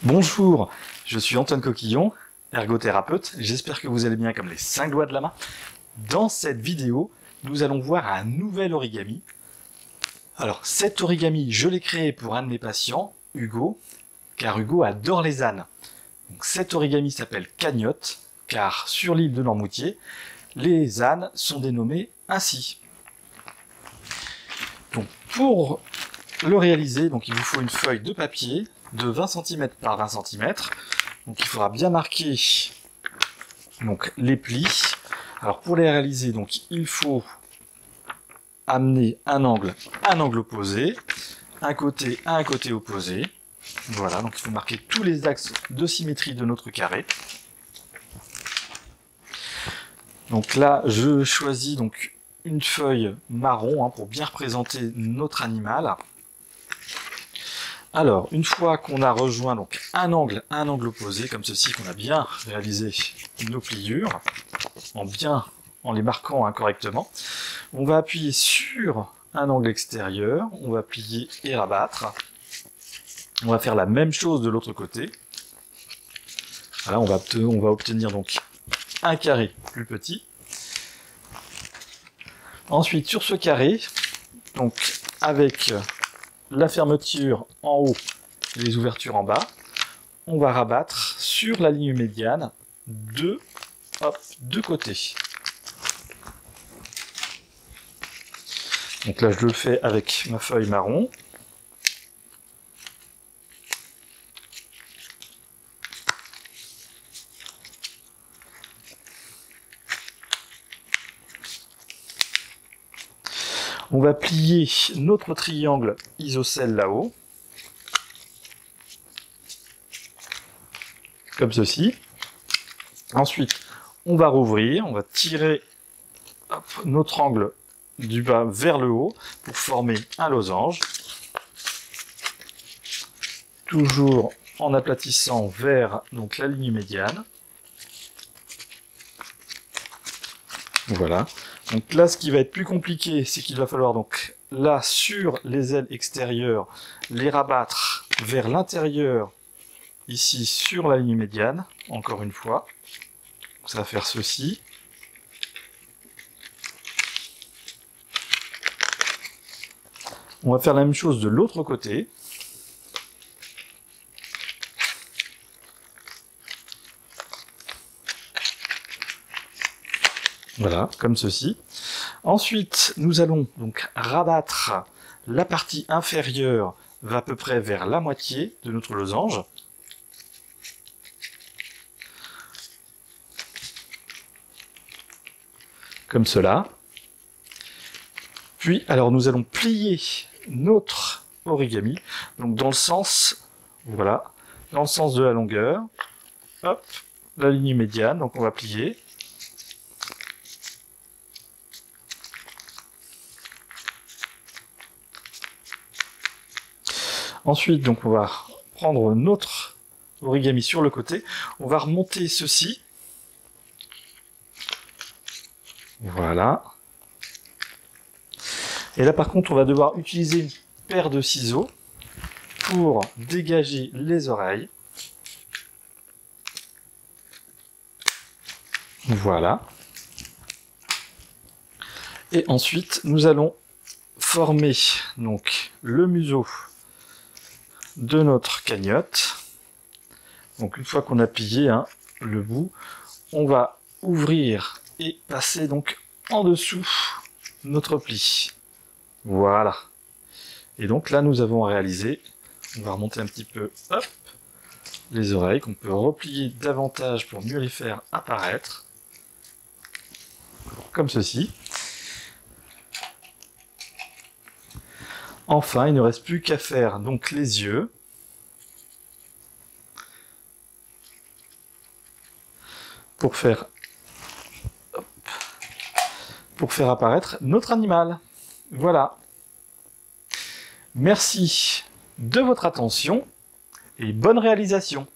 Bonjour, je suis Antoine Coquillon, ergothérapeute. J'espère que vous allez bien comme les 5 doigts de la main. Dans cette vidéo, nous allons voir un nouvel origami. Alors, cet origami, je l'ai créé pour un de mes patients, Hugo, car Hugo adore les ânes. Donc, cet origami s'appelle Cagnotte, car sur l'île de Noirmoutier, les ânes sont dénommés ainsi. Donc, pour le réaliser, donc, il vous faut une feuille de papier de 20 cm par 20 cm. Donc il faudra bien marquer donc, les plis. Alors pour les réaliser, donc, il faut amener un angle opposé, un côté à un côté opposé. Voilà, donc il faut marquer tous les axes de symétrie de notre carré. Donc là, je choisis donc une feuille marron pour bien représenter notre animal. Alors, une fois qu'on a rejoint donc un angle opposé, comme ceci, qu'on a bien réalisé nos pliures, en les marquant correctement, on va appuyer sur un angle extérieur, on va plier et rabattre. On va faire la même chose de l'autre côté. Voilà, on va obtenir donc un carré plus petit. Ensuite, sur ce carré, donc avec la fermeture en haut et les ouvertures en bas, on va rabattre sur la ligne médiane de côté. Donc là, je le fais avec ma feuille marron. On va plier notre triangle isocèle là-haut, comme ceci. Ensuite, on va rouvrir, on va tirer notre angle du bas vers le haut pour former un losange. Toujours en aplatissant vers donc, la ligne médiane. Voilà. Donc là, ce qui va être plus compliqué, c'est qu'il va falloir donc là, sur les ailes extérieures, les rabattre vers l'intérieur, ici sur la ligne médiane, encore une fois. Donc, ça va faire ceci. On va faire la même chose de l'autre côté. Voilà, comme ceci. Ensuite, nous allons donc rabattre la partie inférieure, va à peu près vers la moitié de notre losange. Comme cela. Puis, alors nous allons plier notre origami, donc dans le sens, voilà, dans le sens de la longueur. Hop, la ligne médiane, donc on va plier. Ensuite, donc, on va prendre notre origami sur le côté. On va remonter ceci. Voilà. Et là, par contre, on va devoir utiliser une paire de ciseaux pour dégager les oreilles. Voilà. Et ensuite, nous allons former donc le museau de notre cagnotte. Donc une fois qu'on a plié le bout, on va ouvrir et passer donc en dessous notre pli. Voilà. Et donc là nous avons réalisé, on va remonter un petit peu, hop, les oreilles qu'on peut replier davantage pour mieux les faire apparaître. Comme ceci. Enfin, il ne reste plus qu'à faire donc les yeux. Pour faire apparaître notre animal. Voilà. Merci de votre attention et bonne réalisation.